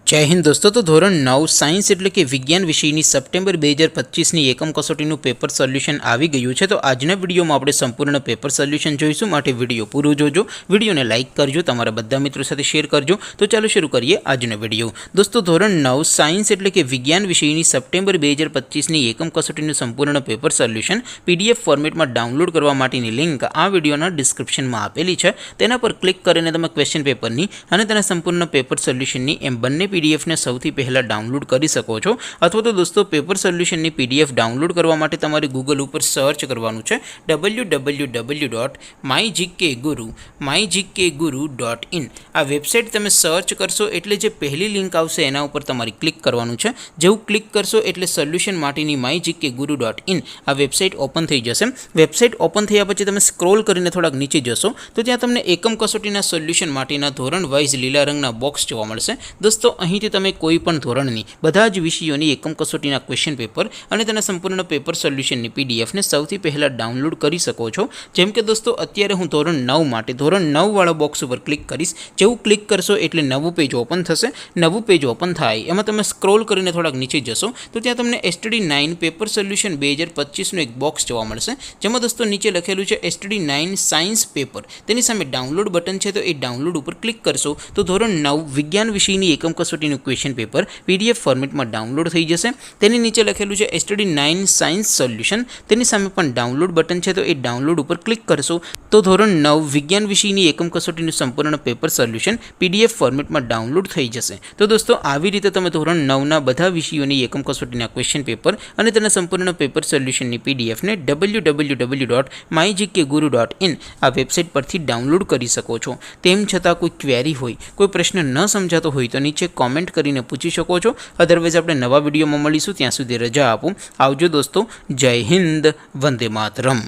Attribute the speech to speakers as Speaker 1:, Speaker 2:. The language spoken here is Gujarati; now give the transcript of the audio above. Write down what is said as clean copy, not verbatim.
Speaker 1: जय हिंद दोस्तों। तो धोरण 9 साइंस एटले कि विज्ञान विषयनी सप्टेम्बर 2025 एकम कसोटीનું पेपर सोल्यूशन આવી ગયું છે। તો આજના વિડીયોમાં આપણે સંપૂર્ણ પેપર સોલ્યુશન જોઈશું, માટે વિડીયો પૂરો જોજો, વિડીયોને લાઇક કરજો, તમારા બધા મિત્રો સાથે શેર કરજો। તો ચાલો શરૂ કરીએ આજનો વિડીયો। દોસ્તો ધોરણ 9 સાયન્સ એટલે કે વિજ્ઞાન વિષયની સપ્ટેમ્બર 2025 એકમ કસોટીનું સંપૂર્ણ પેપર સોલ્યુશન પીડીએફ ફોર્મેટમાં ડાઉનલોડ કરવા માટેની લિંક આ વિડીયોના ડિસ્ક્રિપ્શનમાં આપેલી છે। તેના પર ક્લિક કરીને તમે ક્વેશ્ચન પેપરની અને તેના સંપૂર્ણ પેપર સોલ્યુશનની એમ બંને पीडीएफ ने सौथी पहला डाउनलॉड करी सको छो। अथवा तो दोस्तों पेपर सोल्यूशन ની पीडीएफ डाउनलॉड करवा माटे तमारे गूगल पर सर्च करवानुं छे www.mygkguru.in। आ वेबसाइट तमे सर्च करशो एटले जे पहली लिंक आवशे एना उपर तमारे क्लिक करवानुं छे। जेवुं क्लिक करशो एटले सोल्यूशन माटेनी mygkguru.in आ वेबसाइट ओपन थई जशे। वेबसाइट ओपन थया पछी तमे स्क्रॉल करीने थोड़ाक नीचे जशो तो त्यां तमने एकम कसोटीना सोल्यूशन माटेना धोरण वाइज लीला रंगना बॉक्स जोवा मळशे। दोस्तों અહીંથી તમે કોઈ પણ ધોરણની બધા જ વિષયોની એકમ કસોટીના ક્વેશ્ચન પેપર અને તેના સંપૂર્ણ પેપર સોલ્યુશનની પીડીએફને સૌથી પહેલાં ડાઉનલોડ કરી શકો છો। જેમ કે દોસ્તો અત્યારે હું ધોરણ 9 માટે ધોરણ 9 વાળા બોક્સ ઉપર ક્લિક કરીશ। જેવું ક્લિક કરશો એટલે નવું પેજ ઓપન થશે। નવું પેજ ઓપન થાય એમાં તમે સ્ક્રોલ કરીને થોડાક નીચે જશો તો ત્યાં તમને STD9 પેપર સોલ્યુશન 2025નું એક બોક્સ જોવા મળશે, જેમાં દોસ્તો નીચે લખેલું છે STD9 સાયન્સ પેપર। તેની સામે ડાઉનલોડ બટન છે, તો એ ડાઉનલોડ ઉપર ક્લિક કરશો તો ધોરણ 9 વિજ્ઞાન વિષયની એકમ कसोटीનું क्वेश्चन पेपर पीडीएफ फॉर्मेट में डाउनलॉड थई जशे। तेनी नीचे लखेलुं छे STD9 साइंस सोल्यूशन। तेनी सामे पण डाउनलॉड बटन छे, तो ए डाउनलॉड पर क्लिक करशो तो धोरण 9 विज्ञान विषयनी एकम कसोटीનું संपूर्ण पेपर सोल्यूशन पीडीएफ फॉर्मेट में डाउनलॉड थई जशे। तो दोस्तों આવી રીતે તમે ધોરણ 9 ના બધા વિષયોની એકમ કસોટીના ક્વેશ્ચન પેપર અને તેના સંપૂર્ણ પેપર સોલ્યુશનની પીડીએફ ને www.mygkguru.in આ વેબસાઇટ પરથી ડાઉનલોડ કરી શકો છો। તેમ છતાં કોઈ ક્વેરી હોય, કોઈ પ્રશ્ન ન સમજાતો હોય તો નીચે कॉमेंट करीने पूछी शको छो। अदरवाइज आपणे नवा विडियोमां मळीशुं, त्यां सुधी रजा आपो। आवजो दोस्तों। जय हिंद, वंदे मातरम।